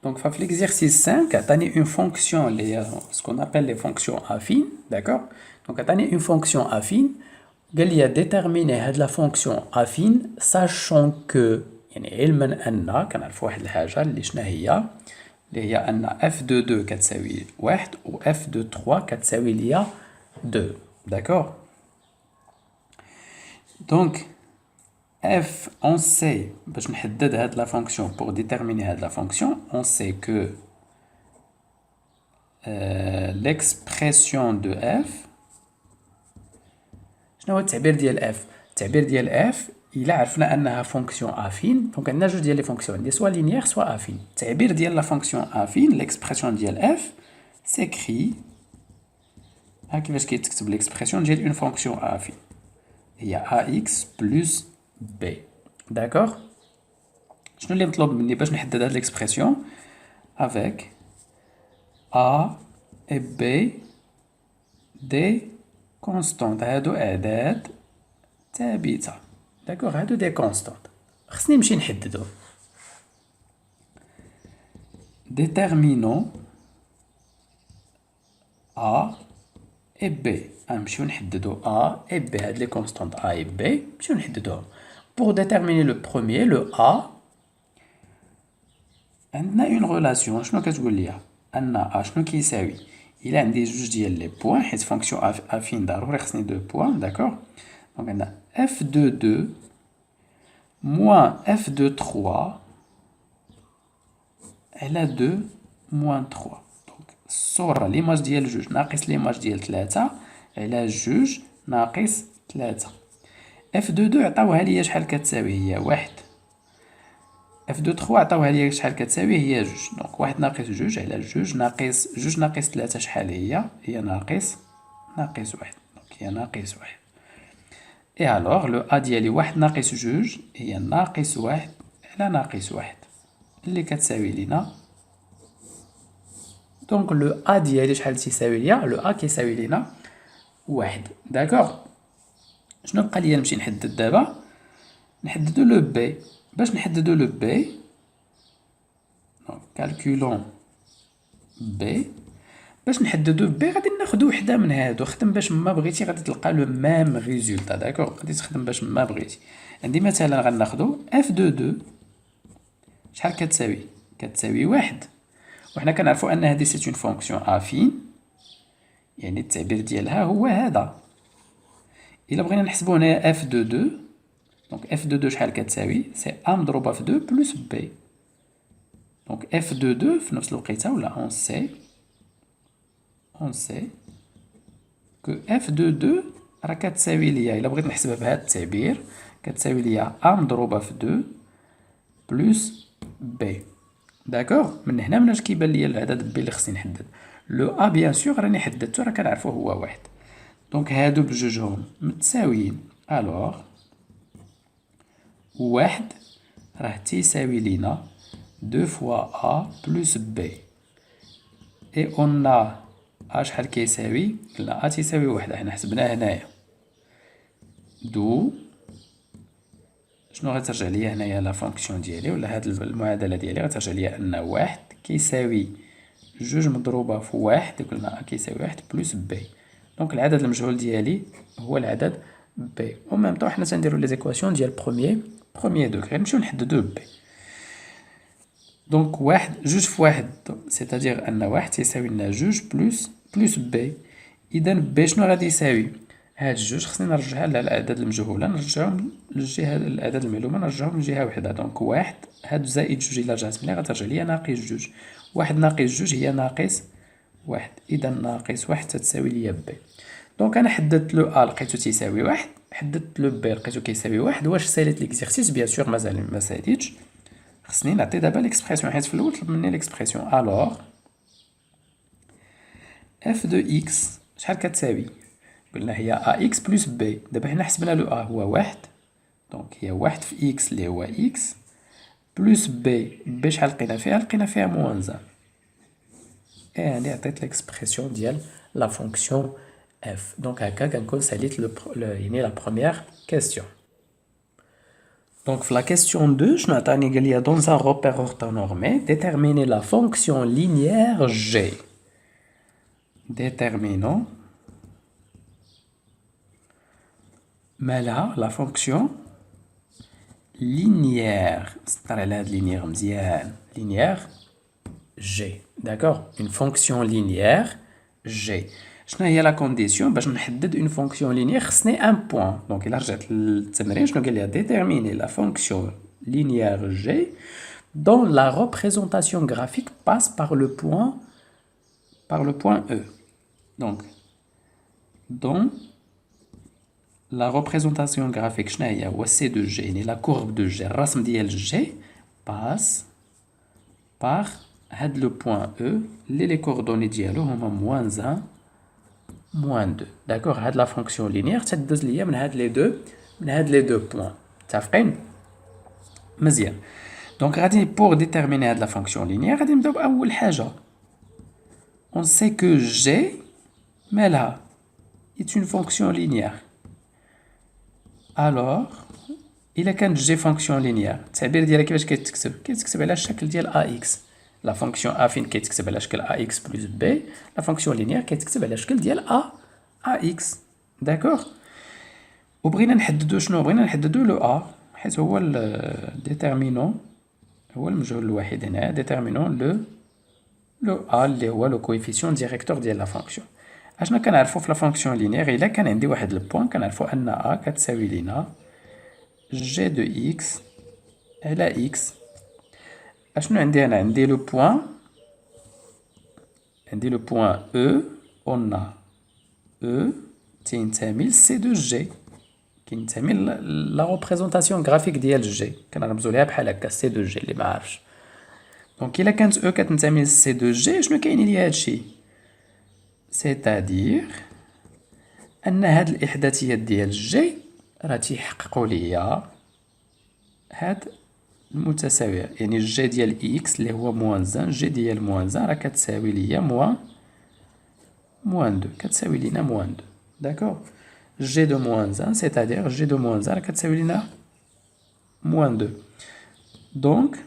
Donc, dans l'exercice 5, on a une fonction, ce qu'on appelle les fonctions affines, d'accord? Donc, on a une fonction affine, قال لي déterminer هاد la fonction affine, sachant que, يعني علما أن كنعرفوا واحد الحاجة اللي شنو هي، اللي هي أن f de 2 كتساوي 1 و f de 3 كتساوي ليا 2, d'accord? Donc, f, on sait, باش نحدد هاد la fonction, pour déterminer هاد la fonction, on sait que l'expression de f, شنو هو التعبير ديال f؟ التعبير ديال f إلا عرفنا أنها فونكسيون افين، دونك عندنا جوج ديال لي فونكسيون، عندي سوا لينيير سوا افين. التعبير ديال لا فونكسيون افين، ليكسبرسيون ديال f سيكري ها كيفاش كيتكتب ليكسبرسيون ديال اون فونكسيون افين، هي ax بلس b، داكوغ؟ شنو اللي مطلوب مني باش نحدد هاد ليكسبرسيون؟ avec a et b des constantes، هادو أعداد ثابتة، داكوغ؟ هادو دي كونستانت، خصني نمشي نحددو. déterminons a et b، غنمشيو نحددو a et b، هاد لي كونستانت a et b نمشيو نحددوهم. pour déterminer le premier، le a، عندنا اون غولاسيون، شنو كتقول ليا؟ ان a شنو كيساوي؟ إلا عندي جوج ديال لي بوان، حيت فونكسيون افين ضروري خصني دو بوان، داكوغ؟ دونك عندنا f de 2 moins f de 3 على 2 moins 3. دونك الصورة ليماج ديال جوج ناقص ليماج ديال 3 على جوج ناقص 3. f de 2 عطاوها ليا شحال كتساوي؟ هي 1. f de 3 عطاوها ليا شحال كتساوي؟ هي جوج. دونك 1 ناقص جوج على جوج ناقص جوج ناقص 3 شحال هي؟ هي ناقص 1. دونك هي ناقص 1. Et alors, le a ديالي 1 ناقص جوج هي ناقص 1 على ناقص 1 اللي كتساوي لينا. دونك لو a ديالي شحال تيساوي ليا؟ لو a كيساوي لينا 1، داكوغ؟ شنو بقى ليا نمشي نحدد دابا؟ نحددو لو b. باش نحددو لو b، دونك كالكولون b. باش نحددو b غادي ناخدو وحده من هادو، خدم باش ما بغيتي غادي تلقى لو ميم ريزولتا، داكوغ؟ غادي تخدم باش ما بغيتي. عندي مثلا غناخدو f de 2 شحال كتساوي؟ كتساوي 1، وحنا كنعرفو ان هادي سي اون فونكسيون افين، يعني التعبير ديالها هو هذا. الا بغينا نحسبو هنايا f de 2، دونك f de 2 شحال كتساوي؟ سي a مضروبة في 2 بلس b. دونك f de 2 في نفس الوقيته، ولا on sait que f de 2 راه كتساوي ليا، الا بغيت نحسبها بهذا التعبير كتساوي ليا a مضروبة في 2 بلس b، داكوغ؟ من هنا مناش كيبان ليا العدد b اللي خصني نحدد. لو a بيان سور راني حددتو، راه كنعرفو هو 1. دونك هادو بجوجهم متساويين، الوغ 1 راه تيساوي لينا 2 fois a plus b. et on a a شحال كيساوي؟ قلنا a تيساوي 1، حنا حسبناه هنايا. دو شنو غترجع ليا هنايا لا فونكسيون ديالي، ولا هاد المعادلة ديالي غترجع ليا ان 1 كيساوي جوج مضروبة في 1، قلنا a كيساوي 1 بلس b. دونك العدد المجهول ديالي هو العدد b. و ميم طون حنا تنديرو لي زيكواسيون ديال بروميير دوغري، نمشيو نحددو b. دونك جوج في 1 سيتادير ان 1 تيساوي لنا جوج بلس b. اذا b شنو غادي يساوي؟ هاد جوج خصني نرجعها للأعداد المجهولة، نرجعهم للجهة الأعداد المعلومة نرجعهم لجهة وحدة. دونك 1 هاد زائد جوج إلا رجعت ملي غترجع ليا ناقص جوج، 1 ناقص جوج هي ناقص 1، إذا ناقص 1 تتساوي ليا b. دونك أنا حددت لو a لقيتو تيساوي 1، حددت لو b لقيتو كيساوي 1. واش ساليت ليكزيرسيس؟ بيان سور مازال ما ساليتش، خصني نعطي دابا ليكسبرسيون، حيت في الأول طلب مني ليكسبرسيون. الوغ f de x شحال كتساوي؟ قلنا هي ax بلس b. دابا حنا حسبنا لو a هو 1، دونك هي 1 في x اللي هو x بلس b شحال لقينا فيها؟ لقينا فيها موان 1. هاني عطيت ليكسبرسيون ديال لا فونكسيون f. دونك هكا كنكون ساليت يعني لا بروميير كيستيون. Donc, la question 2, je n'ai dans un repère orthonormé, déterminer la fonction linéaire G. Déterminons la fonction linéaire. C'est la linéaire linéaire G. D'accord? Une fonction linéaire G. شنو هي la condition باش نحدد une fonction linéaire خصني un point. Donc إلا رجعت للتمرين شنو قال لي déterminer la fonction linéaire G dont la représentation graphique passe par le point E. Donc dont la représentation graphique شنو هي هو C de G يعني la courbe de G الرسم ديال G passe par هاد le point E les coordonnées ديالو هما -1 -2. D'accord? هاد la fonction linéaire تدوز ليا من هاد les deux points. متفقين؟ مزيان. Donc غادي pour déterminer هاد la fonction linéaire غادي نبداو بأول حاجة. On sait que G مالها est une fonction linéaire. Alors إلا كانت G fonction linéaire التعبير ديالها كيفاش كيتكتب على الشكل ديال AX. La fonction affine كيتكتب على شكل ax plus b. La fonction linéaire كيتكتب على شكل ديال ax. D'accord? وبغينا نحددو شنو بغينا نحددو لو a حيت هو الديترمينون هو المجهول الوحيد هنا ديترمينون لو a اللي هو لو كويفيسيون ديريكتور ديال لا فونكسيون. اشنا كنعرفو في لا فونكسيون لينيير الا كان عندي واحد البوان كنعرفو ان a كتساوي لينا g de x على x. اشنو عندي انا عندي لو بوين E on a E تينتمي ل C de G كينتمي لا ريبريزونطاسيون غرافيك ديال G كنرمزو ليها بحال هكا C de G اللي ما عارفش. دونك الا كانت E كتنتمي ل C de G شنو كاين ليا هادشي سيتادير ان هاد الاحداثيات ديال G راه تيحققوا ليا هاد المتساوية يعني جي ديال إكس اللي هو -1 جي ديال -1 راه كتساوي ليا -2 كتساوي لينا -2. داكوغ جي دو -1 سيتادير جي دو -1 راه كتساوي لينا -2. دونك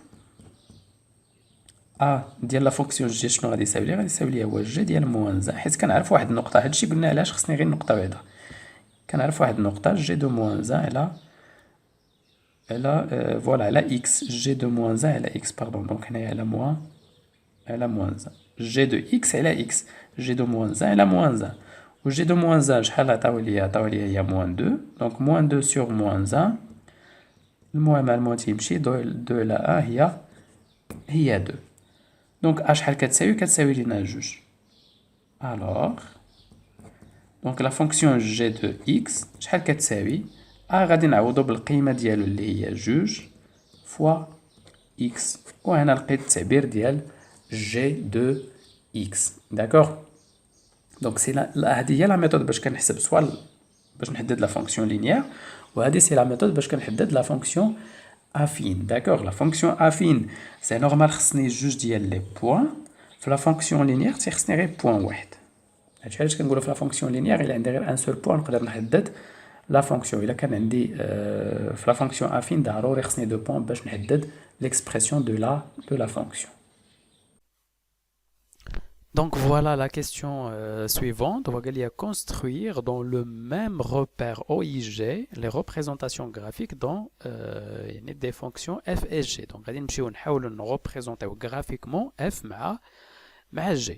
ديال لا فونكسيون جي شنو غادي يساوي لي غادي يساوي لي هو جي ديال -1 حيت كنعرف واحد النقطة هادشي قلنا علاش خصني غير نقطة وحدة كنعرف واحد النقطة جي دو -1 على فوالا على x g de -1 على x باردون دونك هنايا على -1 g de x على x g de -1 على -1 و g de -1 شحال عطاو ليا هي -2 دونك -2 sur -1 المهم مع المهم تيمشي 2 على 1 هي 2 دونك شحال كتساوي لينا جوج. الوغ دونك لا فونكسيون g de x شحال كتساوي غادي نعوضو بالقيمة ديالو اللي هي جوج فوا إكس وهنا لقيت التعبير ديال جي دو إكس. داكوغ دونك سي هادي هي لا ميثود باش كنحسب سوا باش نحدد لا فونكسيون لينيير وهادي سي لا ميثود باش كنحدد لا فونكسيون افين. داكوغ لا فونكسيون افين سي نورمال خصني جوج ديال لي بوين في لا فونكسيون لينيير تيخصني غير بوين واحد. هادشي علاش كنقولو في لا فونكسيون لينيير الا عندي غير ان سول بوين نقدر نحدد لا فونكسيون. إلا كان عندي في لا فونكسيون افين ضروري خصني دو بوين باش نحدد l'expression de la fonction. Donc voilà la question suivante. On va aller construire dans le même repère OIG les représentations graphiques dans des fonctions f et g. Donc on va essayer de représenter graphiquement f مع g.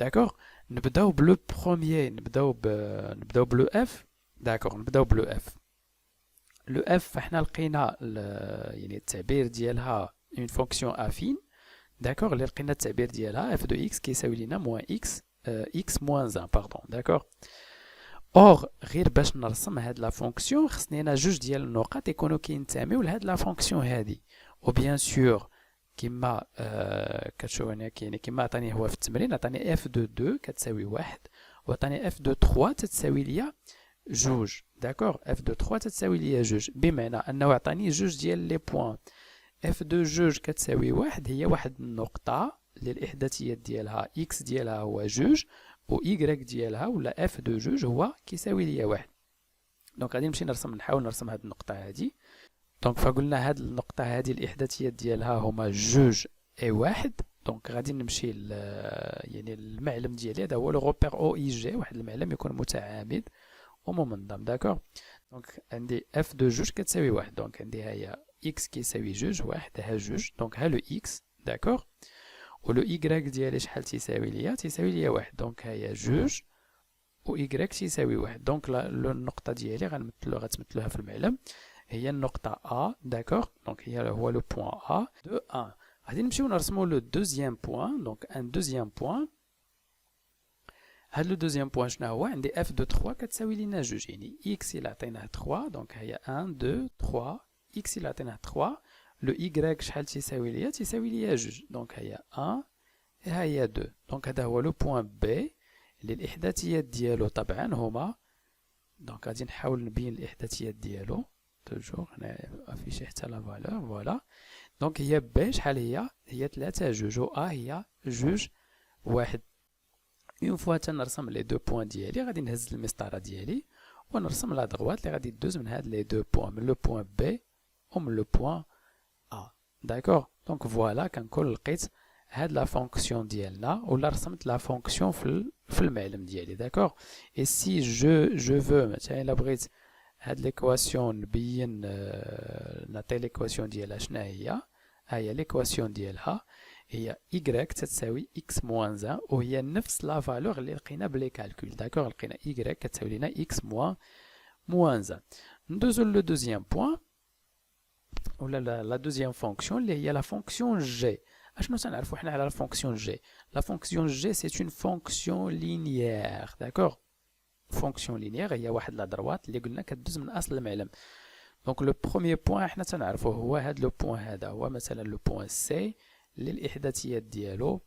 D'accord? نبداو بلو premier, نبداو بلو f. داكوغ نبداو بلو اف. لو اف حنا لقينا يعني التعبير ديالها اون فونكسيون افين. داكوغ اللي لقينا التعبير ديالها اف دو اكس كيساوي لينا موان اكس اكس موان 1 باردون. داكوغ اوغ غير باش نرسم هاد لا فونكسيون خصني انا جوج ديال النقط يكونوا كينتميو لهاد لا فونكسيون هادي و بيان سور كيما كتشوف هنا يعني كيما عطاني هو في التمرين عطاني اف دو 2 كتساوي 1 وعطاني اف دو 3 تتساوي ليا جوج. داكوغ اف دو 3 تتساوي ليا جوج بمعنى انه عطاني جوج ديال لي بوين اف دو جوج كتساوي واحد هي واحد النقطة اللي الاحداثيات ديالها اكس ديالها هو جوج و ايكغيك ديالها ولا اف دو جوج هو كيساوي ليا واحد. دونك غادي نمشي نحاول نرسم هاد النقطة هادي. دونك فقلنا هاد النقطة هادي الإحداثيات ديالها هما جوج اي واحد. دونك غادي نمشي يعني المعلم ديالي هذا هو لو روبير او اي جي، واحد المعلم يكون متعامد ومنظم. داكوغ. دونك عندي اف دو جوج كتساوي واحد، دونك عندي ها هي اكس كيساوي جوج، واحد ها جوج، دونك ها لو اكس. داكوغ. ولو ايكغيك ديالي شحال تيساوي ليا؟ تيساوي ليا واحد، دونك ها هي جوج و ايكغيك تيساوي واحد. دونك النقطة ديالي غتمثلوها في المعلم هي النقطة A. داكوغ. دونك هو لو بوان A دو 1. غادي نمشيو نرسمو لو دوزيام بوان. دونك ان دوزيام بوان، هاد لو دوزيام بوان شنو هو؟ عندي اف دو 3 كتساوي لينا جوج، يعني اكس إلا عطيناه 3، دونك هي 1 2 3، اكس إلا عطيناه 3، لو ايكغيك شحال تيساوي ليا؟ تيساوي ليا جوج، دونك هي 1 ها هي 2. دونك هذا هو لو بوان بي اللي الإحداثيات ديالو طبعا هما، دونك غادي نحاول نبين الإحداثيات ديالو توجور هنا افيشي حتى لا فالور. فوالا. دونك هي بي شحال هي 3 جوج، و ا هي جوج واحد. اون فوا تنرسم لي دو بوان ديالي غادي نهز المسطره ديالي ونرسم لا دغوات اللي غادي دوز من هاد لي دو بوان، من لو بوان بي ومن لو بوان ا. داكوغ. دونك فوالا كنكون لقيت هاد لا فونكسيون ديالنا، ولا رسمت لا فونكسيون في المعلم ديالي. داكوغ. اي سي جو فو مثلا الا بغيت هاد ليكواسيون نبين نعطي ليكواسيون ديالها شنو هي. ها هي ليكواسيون ديالها هي y تتساوي x موان 1، وهي نفس لا فالور اللي لقينا بلي كالكول. داكوغ. لقينا y كتساوي لنا x موان 1. ندوزو لو دوزيام بوان ولا لا دوزيام فونكسيون اللي هي لا فونكسيون جي. اشنو تنعرفو حنا على لا فونكسيون جي؟ لا فونكسيون جي سي اون فونكسيون لينيير. داكوغ. فونكسيون لينيير هي واحد لا دروات اللي قلنا كدوز من اصل المعلم. دونك لو بروميير بوان حنا تنعرفو هو هاد لو بوان، هذا هو مثلا لو بوان سي اللي الإحداثيات ديالو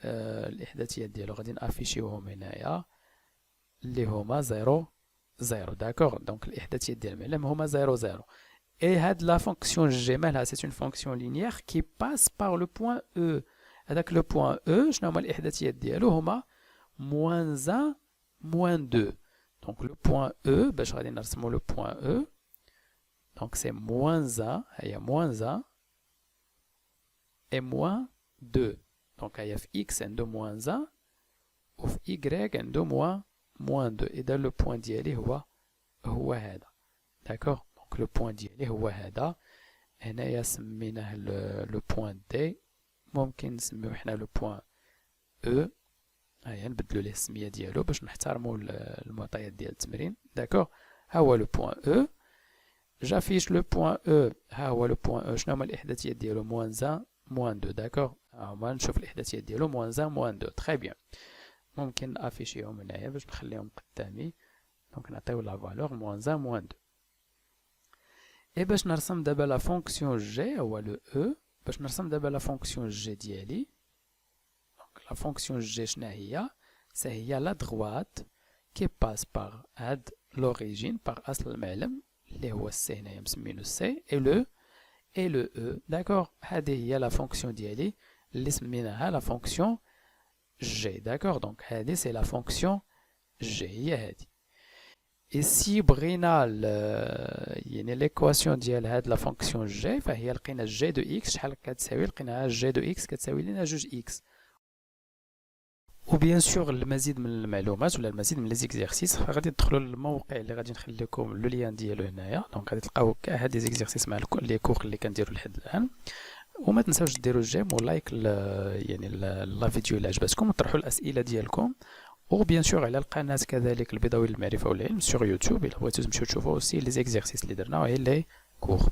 الإحداثيات ديالو غادي نافيشيوهم هنايا اللي هما 0 0. داكوغ. دونك الإحداثيات ديال المعلم هما 0 0. اي هاد لا فونكسيون جي مالها؟ سي اون فونكسيون لينيير كي باس بار لو بوان او. هذاك لو بوان او شنو هما الإحداثيات ديالو؟ هما موان 1 موان 2. دونك لو بوان او باش غادي نرسمو لو بوان او، دونك سي موان 1 هي موان 1 et moins 2. Donc il y a x عنده moins 1 وفي y عنده moins 2. إذا لو بوان ديالي هو هذا. داكوغ. دونك لو بوان ديالي هو هذا. هنايا سميناه لو بوان دي، ممكن نسميوه حنا لو بوان او. هيا نبدلو ليه السمية ديالو باش نحترمو المعطيات ديال التمرين. داكوغ. ها هو لو بوان او. جافيش لو بوان او. ها هو لو بوان او شنو هما الإحداثيات ديالو؟ موان 1 موان 2. داكوغ. هما نشوف الإحداثيات ديالو موان 1 موان 2. تخي بيان. ممكن نافيشيهم هنايا باش نخليهم قدامي. دونك نعطيو لا فالور موان 1 موان 2. اي باش نرسم دابا لا فونكسيون جي هو لو او. باش نرسم دابا لا فونكسيون جي ديالي، دونك لا فونكسيون جي شنو هي؟ سي هي لا دغوات كي باس بار هاد لوريجين بار اصل المعلم اللي هو السي هنايا مسمينو السي et le e. D'accord. هذه هي la fonction ديالي اللي سميناها la fonction g. D'accord. Donc هذه c'est la fonction g هي هذه. et si بغينا يعني l'équation ديال هاد la fonction g فهي لقينا g de x شحال كتساوي؟ لقيناها g de x كتساوي لنا جوج x. وبيان سور المزيد من المعلومات ولا المزيد من لي زيكزيرسيس غادي تدخلوا للموقع اللي غادي نخلي لكم لو لين ديالو هنايا. دونك غادي تلقاو كاع هاد لي زيكزيرسيس مع لي كور اللي كنديروا لحد الان. وما تنساوش ديروا جيم ولايك يعني لا فيديو اللي عجبتكم، وطرحوا الاسئله ديالكم. وبيان سور على القناه كذلك البيضاوي للمعرفه والعلم سور يوتيوب الا بغيتو تمشيو تشوفوا اوسي لي زيكزيرسيس اللي درنا وهي لي كور.